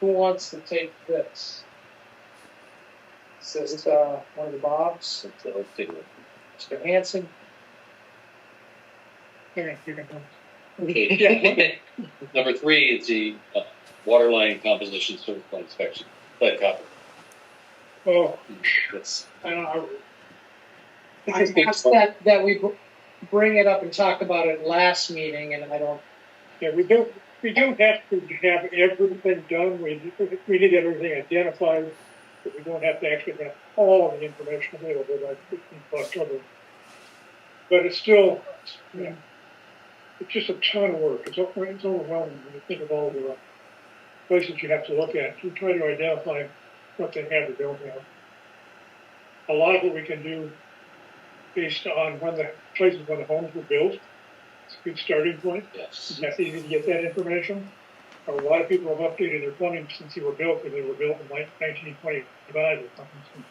Who wants to take this? Is this one of the Bobs? Mr. Hanson? Number 3 is the waterline composition certified inspection. Lead copper. Oh, That's, I don't know. I asked that we bring it up and talk about it last meeting, and I don't. Yeah, we don't have to have everything done. We need everything identified, but we don't have to actually have all of the information available. But it's still, it's just a ton of work. It's overwhelming when you think of all the places you have to look at to try to identify what they have or don't have. A lot of it we can do based on when the places when the homes were built. It's a good starting point. yes. It's easy to get that information. A lot of people have updated their plumbing since they were built, and they were built in like 1925 or something.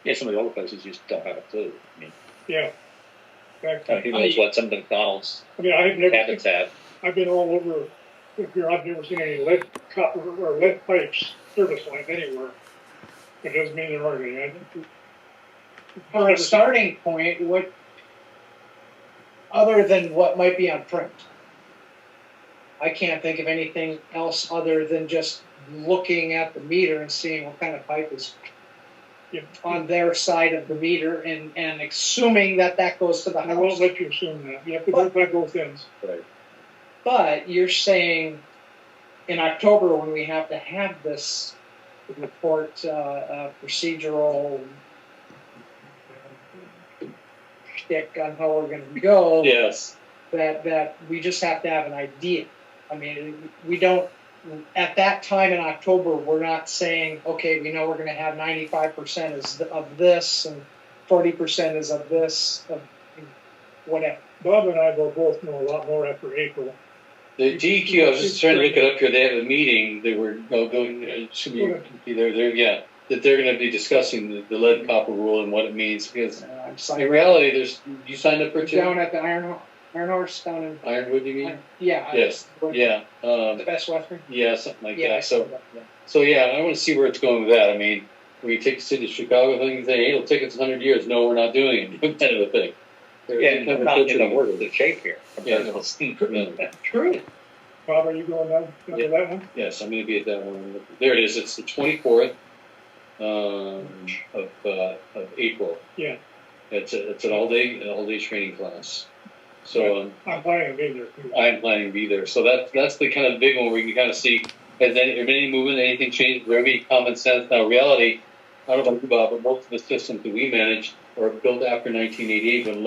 Yeah, some of the other places just don't have a clue. I mean, Yeah. In fact, who knows what some of the McDonald's I mean, I've never. habitat. I've been all over here. I've never seen any lead copper or lead pipes service lines anywhere. It doesn't mean there aren't any. For a starting point, what other than what might be on print? I can't think of anything else other than just looking at the meter and seeing what kind of pipe is on their side of the meter and assuming that goes to the house. I won't let you assume that. You have to verify both ends. Right. But you're saying in October when we have to have this report procedural shtick on how we're going to go. Yes. That we just have to have an idea. I mean, we don't. At that time in October, we're not saying, okay, we know we're going to have 95% of this and 40% is of this, of whatever. Bob and I will both know a lot more after April. The DEQ, I was just trying to look it up here. They have a meeting. They were going. Should be there. That they're going to be discussing the lead copper rule and what it means. Because in reality, you signed up for it down at the Iron Horse down in Ironwood. You mean? Yeah. Yes. Yeah. The Best Western. Yeah, something like that. So yeah, I want to see where it's going with that. I mean, when you take the city of Chicago thing and say, "Hey, it'll take us 100 years." No, we're not doing it. Kind of a thing. Yeah, not in the word of the shape here. Yeah. True. Bob, are you going down to that one? Yes, I'm going to be at that one. There it is. It's the 24th of April. Yeah. It's an all day training class. So I'm planning to be there too. I'm planning to be there. So that's the kind of big one where you can kind of see has there been any movement, anything changed? Is there any common sense? Now, reality, I don't know about you, Bob, but most of the systems that we manage are built after 1988 when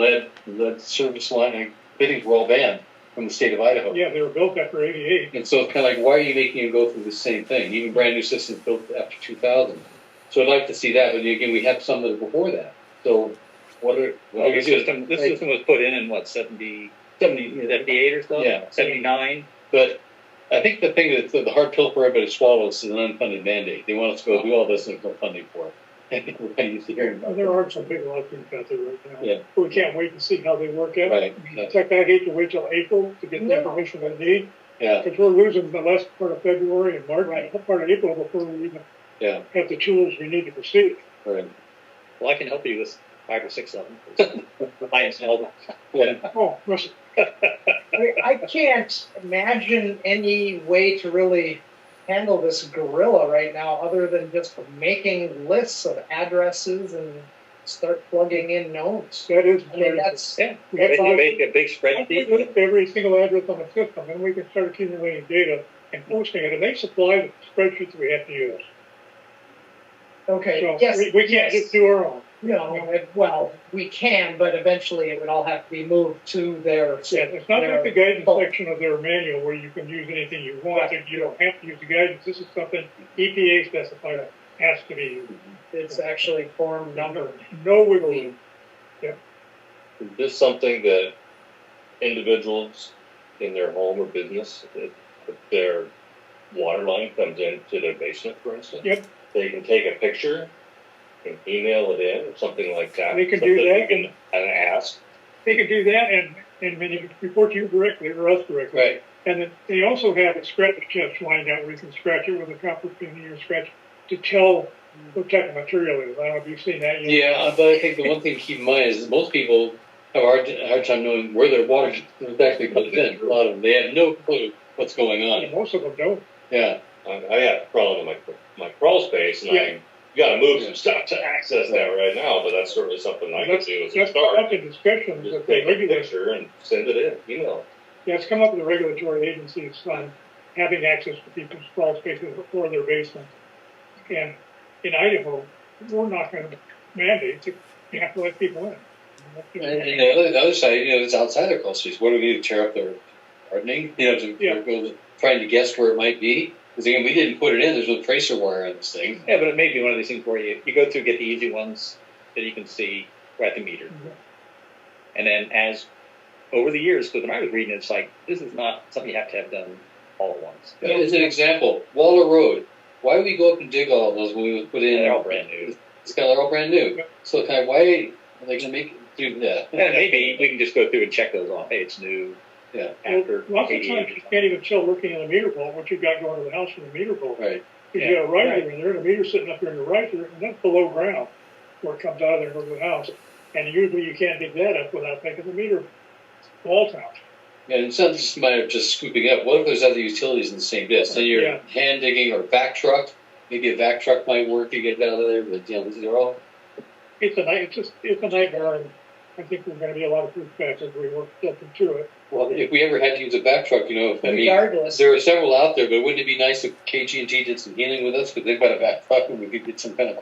lead service line and fittings were all banned from the state of Idaho. Yeah, they were built after 88. And so it's kind of like, why are you making them go through the same thing? Even brand new systems built after 2000. So I'd like to see that, but again, we have some that are before that. So this system was put in what, 78 or so? Yeah. 79? But I think the thing that's the hard pill for everybody to swallow is an unfunded mandate. They want us to go do all this and there's no funding for it. And we're kind of used to hearing about there are some big lawsuits out there right now. Yeah. We can't wait to see how they work out. Right. In fact, I hate to wait till April to get the information we need. Yeah. Because we're losing the last part of February and March, Right. part of April before we even have the tools we need to proceed. Right. Well, I can help you with 5 or 6 of them. I installed them. Yeah. Oh, Russell. I can't imagine any way to really handle this guerrilla right now other than just making lists of addresses and start plugging in notes. That is, I mean, that's Make a big spreadsheet. every single address on the system, and we can start accumulating data and posting it, and they supply the spreadsheets we have to use. okay. So Yes, we can't just do our own. well, we can, but eventually it would all have to be moved to their. Yeah, it's not like the guidance section of their manual where you can use anything you want. You don't have to use the guidance. This is something EPA specified has to be used. It's actually form number. No wiggle room. Is this something that individuals in their home or business, if their water line comes into their basement, for instance, they can take a picture and email it in or something like that? They can do that and ask. They can do that and when you report to you directly or us directly. Right. And then they also have a scratch test lined out where you can scratch it with a copper pin or scratch to tell what type of material it is. I don't know if you've seen that yet. Yeah, but I think the one thing to keep in mind is that most people have a hard time knowing where their water is actually comes in. A lot of them, they have no clue what's going on. Yeah, most of them don't. Yeah. I have a problem in my crawl space, and I got to move some stuff to access that right now. But that's certainly something I can do as a That's start. come up in discussions Just with the take a regulators. picture and send it in, email. Yeah, it's come up with the regulatory agencies on having access to people's crawl spaces or their basements. And in Idaho, we're not going to mandate that you have to let people in. And the other side, it's outside their crawl space. What do we do? Tear up their gardening? To go trying to guess where it might be? Because again, we didn't put it in. There's no tracer wire on this thing. Yeah, but it may be one of these things where you go through, get the easy ones that you can see right at the meter. Mm-hmm. And then as over the years, because when I was reading, it's like, this is not something you have to have done all at once. As an example, Waller Road. Why would we go up and dig all those when we would put in? They're all brand new. They're all brand new. So kind of why are they going to make it do that? And maybe we can just go through and check those off. Hey, it's new. Yeah. After Lots of 88 times you can't even tell looking at a meter vault what you've got going to the house from the meter vault. Right. Because you got a riser in there, and the meter's sitting up there in the riser, and that's below ground where it comes out of there and goes to the house. And usually you can't dig that up without taking the meter vault out. Yeah, and it's not just a matter of just scooping up. What if there's other utilities in the same disc? Then you're hand digging or vac truck. Maybe a vac truck might work to get out of there, but these are all. It's a nightmare, and I think there's going to be a lot of pushback as we work through it. Well, if we ever had to use a vac truck, Regardless. there are several out there, but wouldn't it be nice if KG&T did some healing with us? Because they've got a vac truck and we could get some kind of